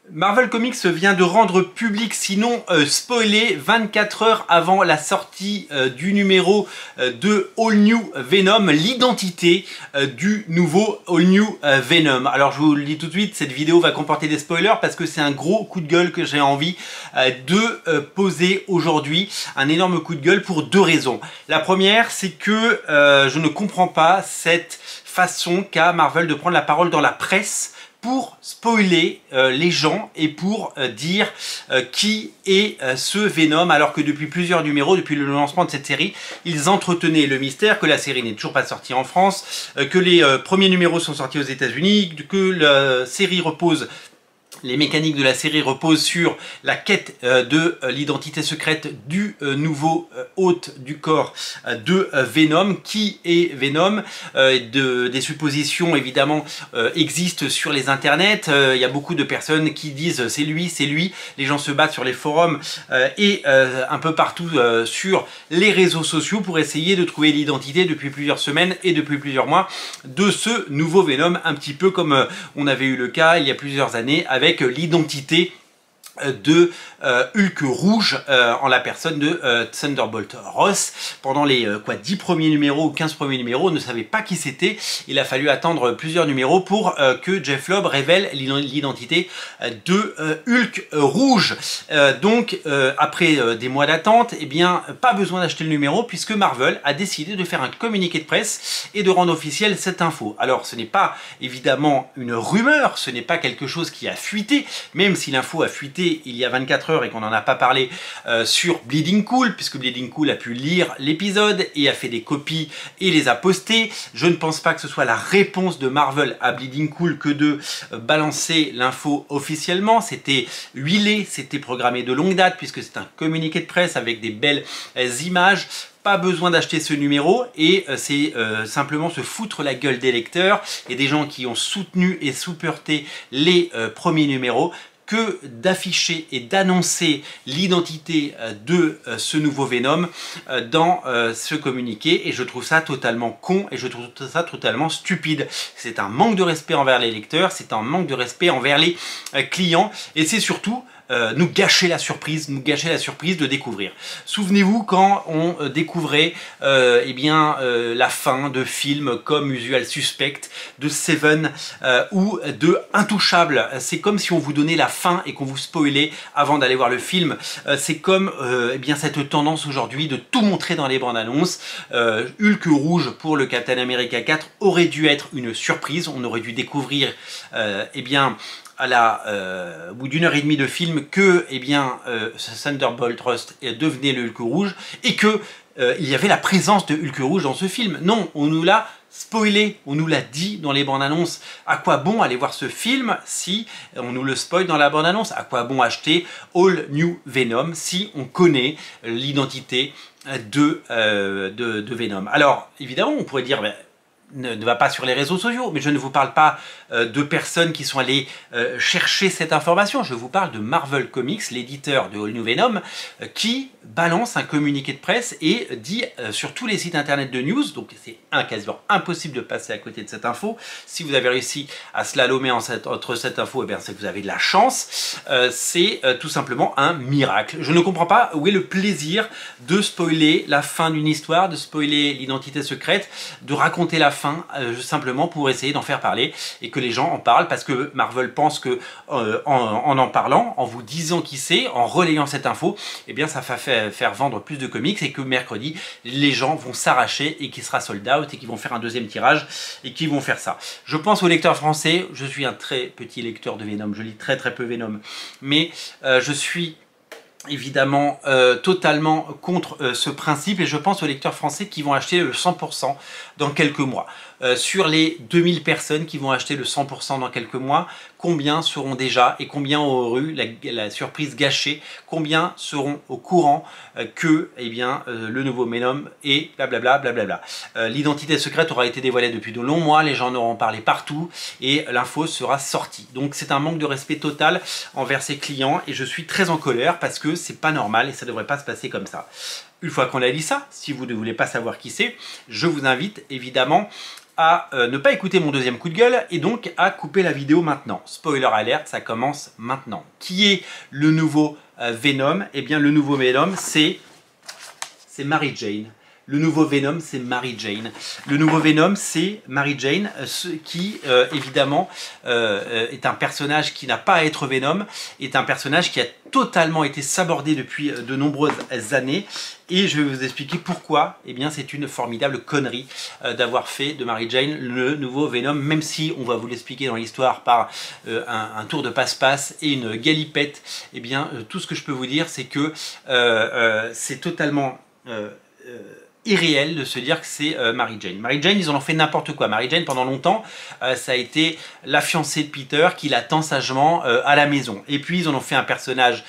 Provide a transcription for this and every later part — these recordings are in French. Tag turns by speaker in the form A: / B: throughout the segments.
A: Marvel Comics vient de rendre public, sinon spoilé, 24 heures avant la sortie du numéro de All New Venom, l'identité du nouveau All New Venom. Alors je vous le dis tout de suite, cette vidéo va comporter des spoilers parce que c'est un gros coup de gueule que j'ai envie de poser aujourd'hui. Un énorme coup de gueule pour deux raisons. La première, c'est que je ne comprends pas cette façon qu'a Marvel de prendre la parole dans la presse pour spoiler les gens et pour dire qui est ce Venom, alors que depuis plusieurs numéros, depuis le lancement de cette série, ils entretenaient le mystère que la série n'est toujours pas sortie en France, que les premiers numéros sont sortis aux États-Unis, que la série repose... Les mécaniques de la série reposent sur la quête de l'identité secrète du nouveau hôte du corps de Venom. Qui est Venom? Des suppositions évidemment existent sur les internets. Il y a beaucoup de personnes qui disent c'est lui, c'est lui. Les gens se battent sur les forums et un peu partout sur les réseaux sociaux pour essayer de trouver l'identité depuis plusieurs semaines et depuis plusieurs mois de ce nouveau Venom, un petit peu comme on avait eu le cas il y a plusieurs années avec l'identité de Hulk rouge en la personne de Thunderbolt Ross. Pendant les 10 premiers numéros ou 15 premiers numéros, on ne savait pas qui c'était. Il a fallu attendre plusieurs numéros pour que Jeff Loeb révèle l'identité de Hulk rouge. Donc après des mois d'attente, eh bien pas besoin d'acheter le numéro puisque Marvel a décidé de faire un communiqué de presse et de rendre officielle cette info. Alors ce n'est pas évidemment une rumeur, ce n'est pas quelque chose qui a fuité, même si l'info a fuité il y a 24 heures et qu'on n'en a pas parlé sur Bleeding Cool, puisque Bleeding Cool a pu lire l'épisode et a fait des copies et les a postées. Je ne pense pas que ce soit la réponse de Marvel à Bleeding Cool que de balancer l'info officiellement. C'était huilé, c'était programmé de longue date puisque c'est un communiqué de presse avec des belles images. Pas besoin d'acheter ce numéro et c'est simplement se foutre la gueule des lecteurs et des gens qui ont soutenu et supporté les premiers numéros que d'afficher et d'annoncer l'identité de ce nouveau Venom dans ce communiqué, et je trouve ça totalement con et je trouve ça totalement stupide. C'est un manque de respect envers les lecteurs, c'est un manque de respect envers les clients et c'est surtout nous gâcher la surprise de découvrir. Souvenez-vous quand on découvrait la fin de films comme Usual Suspect, de Seven ou de Intouchable. C'est comme si on vous donnait la fin et qu'on vous spoilait avant d'aller voir le film. C'est comme cette tendance aujourd'hui de tout montrer dans les bandes annonces. Hulk rouge pour le Captain America 4 aurait dû être une surprise. On aurait dû découvrir au bout d'une heure et demie de film que Thunderbolt Ross devenait le Hulk rouge et que il y avait la présence de Hulk rouge dans ce film. Non, on nous l'a spoilé, on nous l'a dit dans les bandes annonces. À quoi bon aller voir ce film si on nous le spoil dans la bande annonce? À quoi bon acheter All New Venom si on connaît l'identité de Venom? Alors évidemment on pourrait dire ne va pas sur les réseaux sociaux, mais je ne vous parle pas de personnes qui sont allées chercher cette information. Je vous parle de Marvel Comics, l'éditeur de All New Venom, qui balance un communiqué de presse et dit sur tous les sites internet de news, donc c'est quasiment impossible de passer à côté de cette info. Si vous avez réussi à slalomer entre cette info, c'est que vous avez de la chance. C'est tout simplement un miracle. Je ne comprends pas où est le plaisir de spoiler la fin d'une histoire, de spoiler l'identité secrète, de raconter la fin simplement pour essayer d'en faire parler et que les gens en parlent, parce que Marvel pense que en parlant, en vous disant qui c'est, en relayant cette info, ça va faire vendre plus de comics et que mercredi les gens vont s'arracher et qu'il sera sold out et qu'ils vont faire un deuxième tirage et qu'ils vont faire ça. Je pense aux lecteurs français. Je suis un très petit lecteur de Venom, je lis très peu Venom, mais je suis évidemment totalement contre ce principe et je pense aux lecteurs français qui vont acheter le 100% dans quelques mois. Sur les 2000 personnes qui vont acheter le 100% dans quelques mois, combien seront déjà et combien auront eu la surprise gâchée, combien seront au courant que le nouveau Venom est blablabla. L'identité secrète aura été dévoilée depuis de longs mois, les gens en auront parlé partout et l'info sera sortie. Donc c'est un manque de respect total envers ses clients et je suis très en colère parce que c'est pas normal et ça devrait pas se passer comme ça. Une fois qu'on a dit ça, si vous ne voulez pas savoir qui c'est, je vous invite évidemment à ne pas écouter mon deuxième coup de gueule et donc à couper la vidéo maintenant. Spoiler alert, ça commence maintenant. Qui est le nouveau Venom? Eh bien, le nouveau Venom, c'est Mary Jane. Le nouveau Venom, c'est Mary Jane. Le nouveau Venom, c'est Mary Jane, qui, évidemment, est un personnage qui n'a pas à être Venom, est un personnage qui a totalement été sabordé depuis de nombreuses années. Et je vais vous expliquer pourquoi. Eh bien, c'est une formidable connerie d'avoir fait de Mary Jane le nouveau Venom, même si on va vous l'expliquer dans l'histoire par un tour de passe-passe et une galipette. Eh bien, tout ce que je peux vous dire, c'est que c'est totalement irréel de se dire que c'est Mary Jane. Mary Jane, ils en ont fait n'importe quoi. Mary Jane, pendant longtemps, ça a été la fiancée de Peter qui l'attend sagement à la maison. Et puis, ils en ont fait un personnage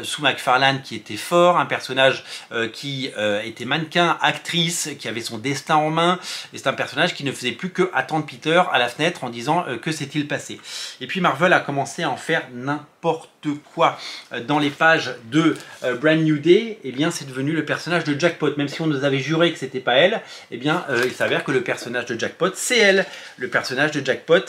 A: sous McFarlane qui était fort, un personnage qui était mannequin, actrice, qui avait son destin en main. Et c'est un personnage qui ne faisait plus que attendre Peter à la fenêtre en disant que s'est-il passé. Et puis, Marvel a commencé à en faire n'importe quoi. Dans les pages de Brand New Day, eh bien, c'est devenu le personnage de Jackpot. Même si on nous avait juré que c'était pas elle, eh bien, il s'avère que le personnage de Jackpot, c'est elle. Le personnage de Jackpot,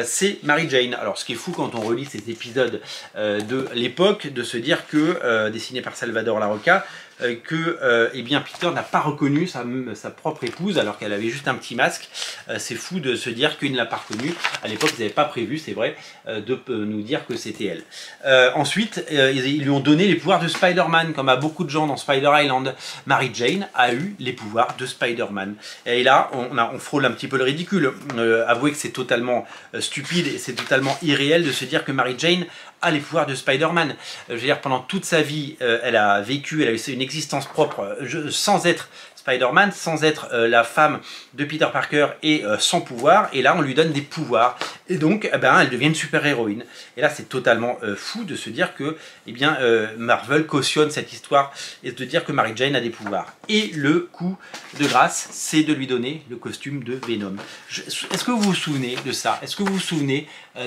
A: c'est Mary Jane. Alors, ce qui est fou quand on relit ces épisodes de l'époque, de se dire que, dessiné par Salvador Larroca, eh bien, Peter n'a pas reconnu sa propre épouse alors qu'elle avait juste un petit masque. C'est fou de se dire qu'il ne l'a pas reconnue. À l'époque, ils n'avaient pas prévu, c'est vrai, de nous dire que c'était elle. Ensuite, ils lui ont donné les pouvoirs de Spider-Man, comme à beaucoup de gens dans Spider Island. Mary Jane a eu les pouvoirs de Spider-Man. Et là, on frôle un petit peu le ridicule. Avouez que c'est totalement stupide et c'est totalement irréel de se dire que Mary Jane a les pouvoirs de Spider-Man. Je veux dire, pendant toute sa vie, elle a vécu, elle a eu une existence propre sans être Spider-Man, sans être la femme de Peter Parker et sans pouvoir. Et là, on lui donne des pouvoirs. Et donc, eh ben, elle devient une super-héroïne. Et là, c'est totalement fou de se dire que eh bien, Marvel cautionne cette histoire et de dire que Mary Jane a des pouvoirs. Et le coup de grâce, c'est de lui donner le costume de Venom. Est-ce que vous vous souvenez de ça? Est-ce que vous vous souvenez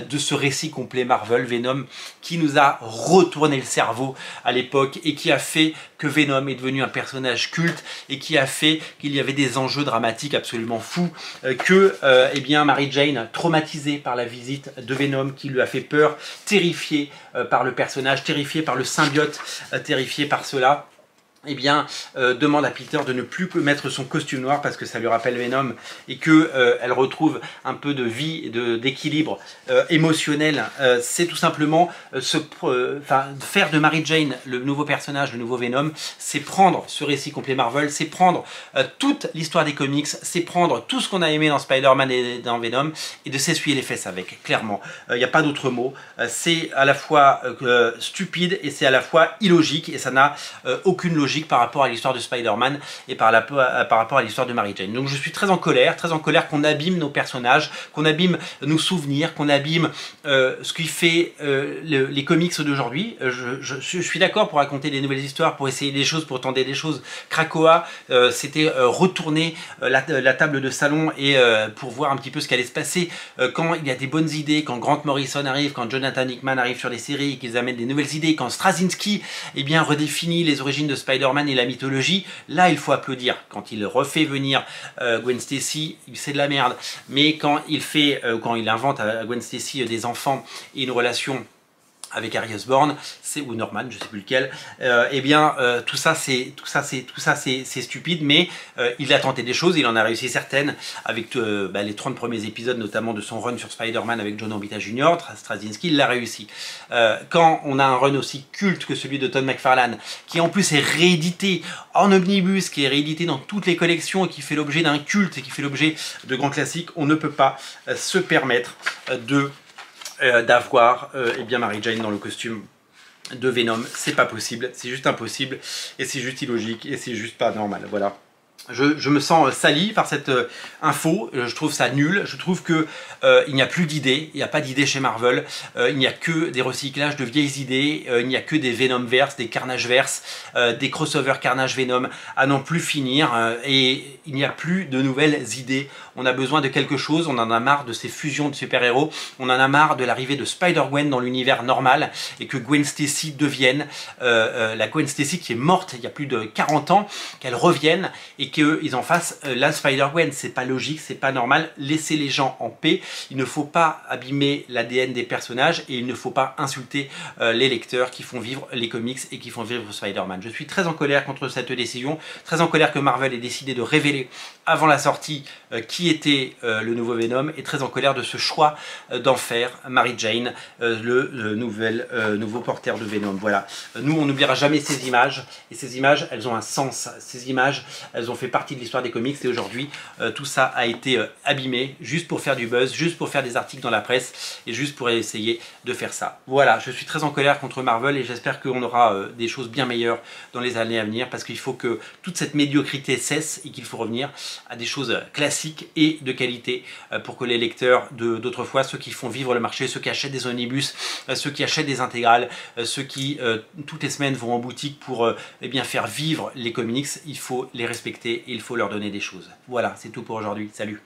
A: de ce récit complet Marvel Venom qui nous a retourné le cerveau à l'époque et qui a fait que Venom est devenu un personnage culte et qui a fait qu'il y avait des enjeux dramatiques absolument fous, que eh bien, Mary Jane, traumatisée par la visite de Venom, qui lui a fait peur, terrifiée par le personnage, terrifiée par le symbiote, terrifiée par cela, eh bien, demande à Peter de ne plus mettre son costume noir parce que ça lui rappelle Venom et que elle retrouve un peu de vie et d'équilibre émotionnel. C'est tout simplement faire de Mary Jane le nouveau personnage, le nouveau Venom, c'est prendre ce récit complet Marvel, c'est prendre toute l'histoire des comics, c'est prendre tout ce qu'on a aimé dans Spider-Man et dans Venom et de s'essuyer les fesses avec, clairement. Il n'y a pas d'autre mot. C'est à la fois stupide et c'est à la fois illogique et ça n'a aucune logique par rapport à l'histoire de Spider-Man et par rapport à l'histoire de Mary Jane. Donc je suis très en colère qu'on abîme nos personnages, qu'on abîme nos souvenirs, qu'on abîme ce qui fait les comics d'aujourd'hui. Je suis d'accord pour raconter des nouvelles histoires, pour essayer des choses, pour tenter des choses. Krakoa, c'était retourner la table de salon et pour voir un petit peu ce qui allait se passer quand il y a des bonnes idées, quand Grant Morrison arrive, quand Jonathan Hickman arrive sur les séries, qu'ils amènent des nouvelles idées, quand Straczynski eh bien, redéfinit les origines de Spider-Man et la mythologie, là il faut applaudir. Quand il refait venir Gwen Stacy, c'est de la merde. Mais quand il invente à Gwen Stacy des enfants et une relation avec Harry Osborn, ou Norman, je sais plus lequel, eh bien tout ça c'est stupide, mais il a tenté des choses, il en a réussi certaines avec les 30 premiers épisodes, notamment de son run sur Spider-Man avec John Romita Jr., Straczynski, il l'a réussi. Quand on a un run aussi culte que celui de Todd McFarlane, qui en plus est réédité en omnibus, qui est réédité dans toutes les collections et qui fait l'objet d'un culte et qui fait l'objet de grands classiques, on ne peut pas se permettre d'avoir eh bien Mary Jane dans le costume de Venom. C'est pas possible, c'est juste impossible et c'est juste illogique et c'est juste pas normal. Voilà. Je me sens sali par cette info, je trouve ça nul, je trouve que il n'y a plus d'idées, il n'y a pas d'idées chez Marvel, il n'y a que des recyclages de vieilles idées, il n'y a que des Venomverse, des Carnageverse, des crossover Carnage Venom à n'en plus finir et il n'y a plus de nouvelles idées. On a besoin de quelque chose, on en a marre de ces fusions de super-héros, on en a marre de l'arrivée de Spider-Gwen dans l'univers normal et que Gwen Stacy devienne la Gwen Stacy qui est morte il y a plus de 40 ans, qu'elle revienne et et qu'ils en fassent la Spider-Gwen. C'est pas logique, c'est pas normal. Laissez les gens en paix. Il ne faut pas abîmer l'ADN des personnages et il ne faut pas insulter les lecteurs qui font vivre les comics et qui font vivre Spider-Man. Je suis très en colère contre cette décision, très en colère que Marvel ait décidé de révéler avant la sortie qui était le nouveau Venom, et très en colère de ce choix d'en faire Mary Jane le nouveau porteur de Venom. Voilà, nous on n'oubliera jamais ces images, et ces images elles ont un sens, ces images elles ont fait partie de l'histoire des comics, et aujourd'hui tout ça a été abîmé juste pour faire du buzz, juste pour faire des articles dans la presse et juste pour essayer de faire ça. Voilà, je suis très en colère contre Marvel et j'espère qu'on aura des choses bien meilleures dans les années à venir, parce qu'il faut que toute cette médiocrité cesse et qu'il faut revenir à des choses classiques et de qualité pour que les lecteurs d'autrefois, ceux qui font vivre le marché, ceux qui achètent des omnibus, ceux qui achètent des intégrales, ceux qui toutes les semaines vont en boutique pour eh bien, faire vivre les comics, il faut les respecter et il faut leur donner des choses. Voilà, c'est tout pour aujourd'hui. Salut!